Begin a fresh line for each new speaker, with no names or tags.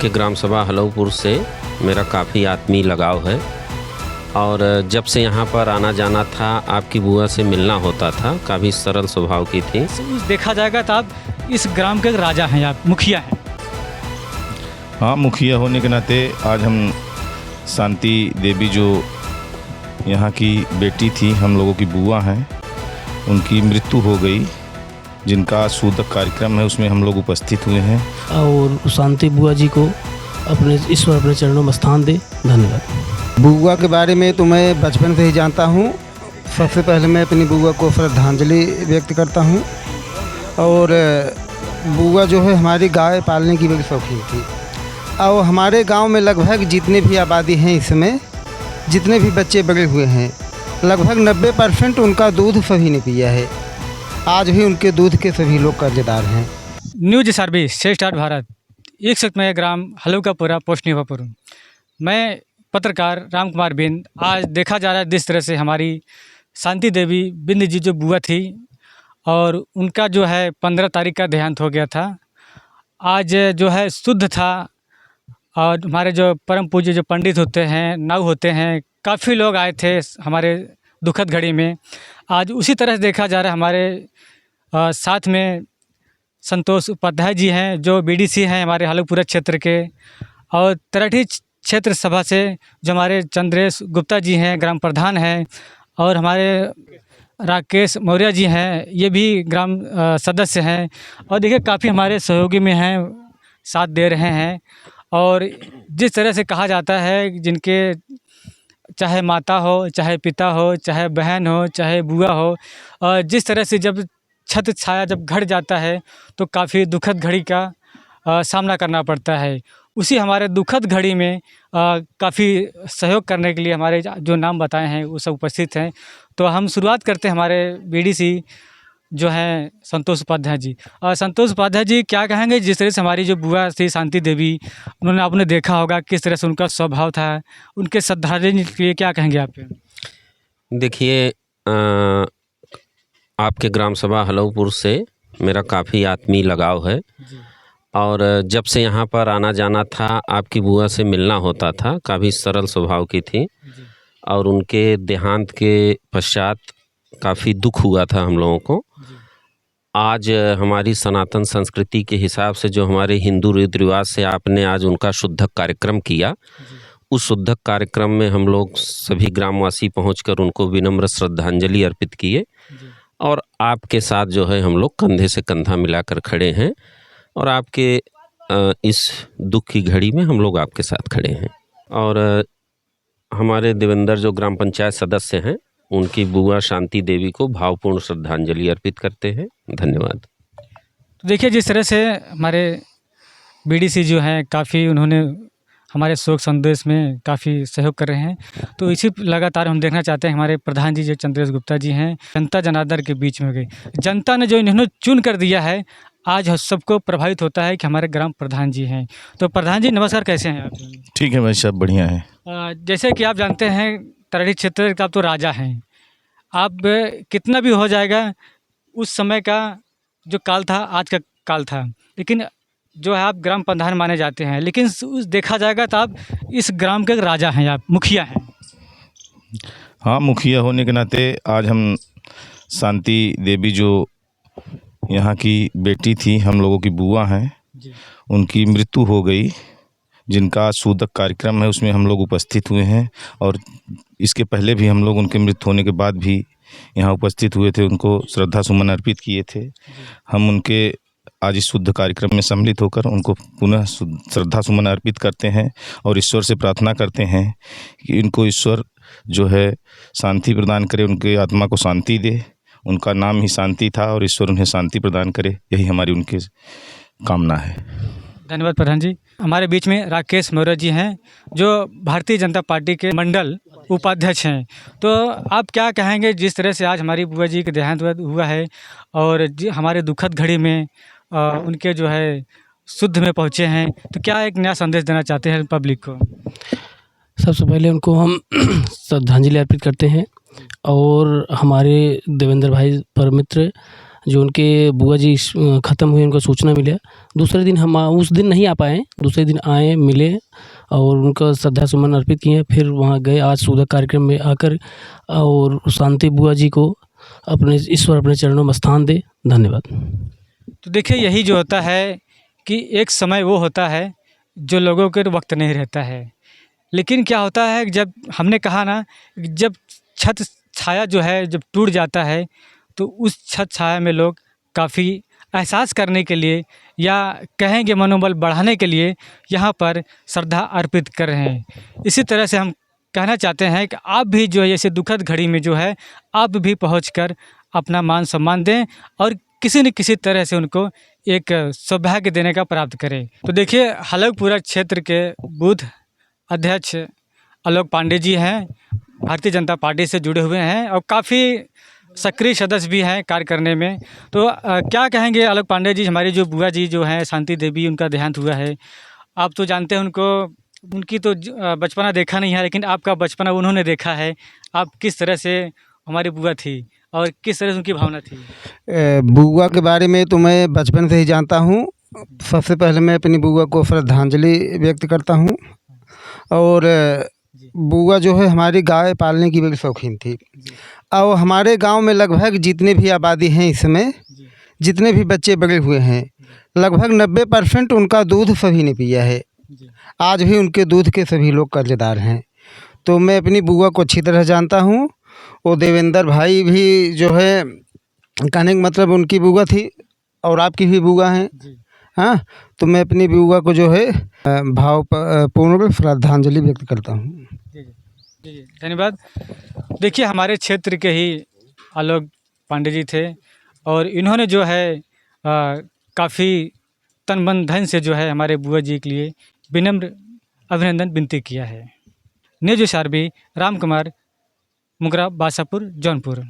आपके ग्राम सभा हलौपुर से मेरा काफ़ी आत्मीय लगाव है और जब से यहाँ पर आना जाना था आपकी बुआ से मिलना होता था। काफ़ी सरल स्वभाव की थी।
देखा जाएगा तो आप इस ग्राम के राजा हैं, आप मुखिया हैं।
हाँ, मुखिया होने के नाते आज हम शांति देवी जो यहाँ की बेटी थी, हम लोगों की बुआ हैं, उनकी मृत्यु हो गई, जिनका सूतक कार्यक्रम है उसमें हम लोग उपस्थित हुए हैं।
और शांति बुआ जी को अपने ईश्वर अपने चरणों में स्थान दे। धन्यवाद।
बुआ के बारे में तो मैं बचपन से ही जानता हूँ। सबसे पहले मैं अपनी बुआ को श्रद्धांजलि व्यक्त करता हूँ। और बुआ जो है हमारी गाय पालने की बड़ी शौकीन थी। और हमारे गांव में लगभग जितने भी आबादी हैं इस समय, जितने भी बच्चे बड़े हुए हैं, लगभग 90% उनका दूध सभी ने पिया है। आज भी उनके दूध के सभी लोग कर्जदार हैं।
News service 6 star Bharat. एक सख्त में ग्राम हलौकापुरा पोस्ट निभापुर। मैं पत्रकार राम कुमार बिंद। आज देखा जा रहा है जिस तरह से हमारी शांति देवी बिंद जी जो बुआ थी और उनका जो है 15 तारीख का देहांत हो गया था। आज जो है शुद्ध था और हमारे जो परम पूज्य जो पंडित होते हैं, नाऊ होते हैं, काफ़ी लोग आए थे हमारे दुखद घड़ी में। आज उसी तरह से देखा जा रहा है हमारे साथ में संतोष उपाध्याय जी हैं जो बीडीसी हैं हमारे हलौपुरा क्षेत्र के, और तराठी क्षेत्र सभा से जो हमारे चंद्रेश गुप्ता जी हैं ग्राम प्रधान हैं, और हमारे राकेश मौर्य जी हैं, ये भी ग्राम सदस्य हैं। और देखिए काफ़ी हमारे सहयोगी में हैं, साथ दे रहे हैं। और जिस तरह से कहा जाता है जिनके चाहे माता हो, चाहे पिता हो, चाहे बहन हो, चाहे बुआ हो, और जिस तरह से जब छत छाया जब घट जाता है तो काफ़ी दुखद घड़ी का सामना करना पड़ता है। उसी हमारे दुखद घड़ी में काफ़ी सहयोग करने के लिए हमारे जो नाम बताए हैं वो सब उपस्थित हैं। तो हम शुरुआत करते हैं हमारे बीडीसी जो हैं संतोष उपाध्याय जी। संतोष उपाध्याय जी क्या कहेंगे जिस तरह से हमारी जो बुआ थी शांति देवी, उन्होंने आपने देखा होगा किस तरह से उनका स्वभाव था, उनके श्रद्धांजलि के लिए क्या कहेंगे आप?
देखिए, आपके ग्राम सभा हलौपुर से मेरा काफ़ी आत्मीय लगाव है और जब से यहाँ पर आना जाना था आपकी बुआ से मिलना होता था। काफ़ी सरल स्वभाव की थी और उनके देहांत के पश्चात काफ़ी दुख हुआ था हम लोगों को। आज हमारी सनातन संस्कृति के हिसाब से जो हमारे हिंदू रीति रिवाज से आपने आज उनका शुद्धक कार्यक्रम किया, उस शुद्धक कार्यक्रम में हम लोग सभी ग्रामवासी पहुंचकर उनको विनम्र श्रद्धांजलि अर्पित किए और आपके साथ जो है हम लोग कंधे से कंधा मिलाकर खड़े हैं और आपके इस दुख की घड़ी में हम लोग आपके साथ खड़े हैं। और हमारे देवेंद्र जो ग्राम पंचायत सदस्य हैं, उनकी बुआ शांति देवी को भावपूर्ण श्रद्धांजलि अर्पित करते हैं। धन्यवाद।
तो देखिए जिस तरह से हमारे बीडीसी जो हैं काफ़ी उन्होंने हमारे शोक संदेश में काफ़ी सहयोग कर रहे हैं। तो इसी लगातार हम देखना चाहते हैं हमारे प्रधान जी जो चंद्रेश गुप्ता जी हैं, जनता जनार्दन के बीच में गई जनता ने जो इन्होंने चुन कर दिया है, आज सबको प्रभावित होता है कि हमारे ग्राम प्रधान जी हैं। तो प्रधान जी नमस्कार, कैसे हैं आप?
ठीक है भाई साहब, बढ़िया है।
जैसे कि आप जानते हैं तराठी क्षेत्र का आप तो राजा हैं। आप कितना भी हो जाएगा, उस समय का जो काल था आज का काल था, लेकिन जो है आप ग्राम प्रधान माने जाते हैं, लेकिन देखा जाएगा तो आप इस ग्राम के राजा हैं, आप मुखिया हैं।
हाँ, मुखिया होने के नाते आज हम शांति देवी जो यहाँ की बेटी थी, हम लोगों की बुआ हैं, उनकी मृत्यु हो गई, जिनका सूतक कार्यक्रम है उसमें हम लोग उपस्थित हुए हैं। और इसके पहले भी हम लोग उनके मृत्यु होने के बाद भी यहाँ उपस्थित हुए थे, उनको श्रद्धा सुमन अर्पित किए थे। हम उनके आज इस शुद्ध कार्यक्रम में सम्मिलित होकर उनको पुनः श्रद्धा सुमन अर्पित करते हैं और ईश्वर से प्रार्थना करते हैं कि इनको ईश्वर जो है शांति प्रदान करे, उनके आत्मा को शांति दे। उनका नाम ही शांति था और ईश्वर उन्हें शांति प्रदान करे, यही हमारी उनके कामना है।
धन्यवाद प्रधान जी। हमारे बीच में राकेश मौर्य जी हैं जो भारतीय जनता पार्टी के मंडल उपाध्यक्ष हैं। तो आप क्या कहेंगे जिस तरह से आज हमारी बुआ जी का देहांत हुआ है और हमारे दुखद घड़ी में उनके जो है शुद्ध में पहुँचे हैं, तो क्या एक नया संदेश देना चाहते हैं पब्लिक को?
सबसे पहले उनको हम श्रद्धांजलि अर्पित करते हैं और हमारे देवेंद्र भाई परमित्र जो उनके बुआ जी ख़त्म हुए, उनको सूचना मिला। दूसरे दिन हम उस दिन नहीं आ पाए, दूसरे दिन आए, मिले और उनका श्रद्धा सुमन अर्पित किए। फिर वहाँ गए आज सूतक कार्यक्रम में आकर, और शांति बुआ जी को अपने ईश्वर अपने चरणों में स्थान दे। धन्यवाद।
तो देखिए, यही जो होता है कि एक समय वो होता है जो लोगों के वक्त नहीं रहता है। लेकिन क्या होता है, जब हमने कहा ना, जब छत छाया जो है जब टूट जाता है, तो उस छत छाया में लोग काफ़ी एहसास करने के लिए, या कहेंगे मनोबल बढ़ाने के लिए, यहाँ पर श्रद्धा अर्पित कर रहे हैं। इसी तरह से हम कहना चाहते हैं कि आप भी जो है ऐसे दुखद घड़ी में जो है आप भी पहुंचकर अपना मान सम्मान दें और किसी न किसी तरह से उनको एक सौभाग्य देने का प्राप्त करें। तो देखिए, हलगपुरा क्षेत्र के बूथ अध्यक्ष आलोक पांडे जी हैं, भारतीय जनता पार्टी से जुड़े हुए हैं और काफ़ी सक्रिय सदस्य भी हैं कार्य करने में। तो क्या कहेंगे आलोक पांडे जी, हमारी जो बुआ जी जो हैं शांति देवी, उनका देहांत हुआ है। आप तो जानते हैं उनको, उनकी तो बचपना देखा नहीं है, लेकिन आपका बचपना उन्होंने देखा है। आप किस तरह से हमारी बुआ थी और किस तरह से उनकी भावना थी?
बुआ के बारे में तो मैं बचपन से ही जानता हूँ। सबसे पहले मैं अपनी बुआ को श्रद्धांजलि व्यक्त करता हूँ। और बुआ जो है हमारी गाय पालने की बड़ी शौकीन थी। और हमारे गांव में लगभग जितने भी आबादी हैं इस समय, जितने भी बच्चे बड़े हुए हैं, लगभग 90% उनका दूध सभी ने पिया है। आज भी उनके दूध के सभी लोग कर्जदार हैं। तो मैं अपनी बुआ को अच्छी तरह जानता हूँ। वो देवेंद्र भाई भी जो है, कहने का मतलब उनकी बुआ थी और आपकी भी बुआ हैं। हाँ, तो मैं अपनी बुआ को जो है भावपूर्ण श्रद्धांजलि व्यक्त करता हूँ।
जी, धन्यवाद। देखिए, हमारे क्षेत्र के ही आलोक पांडे जी थे और इन्होंने जो है काफ़ी तन मन धन से जो है हमारे बुआ जी के लिए विनम्र अभिनंदन विनती किया है। News SRB, Ram Kumar, Mugra, Basapur, Jaunpur.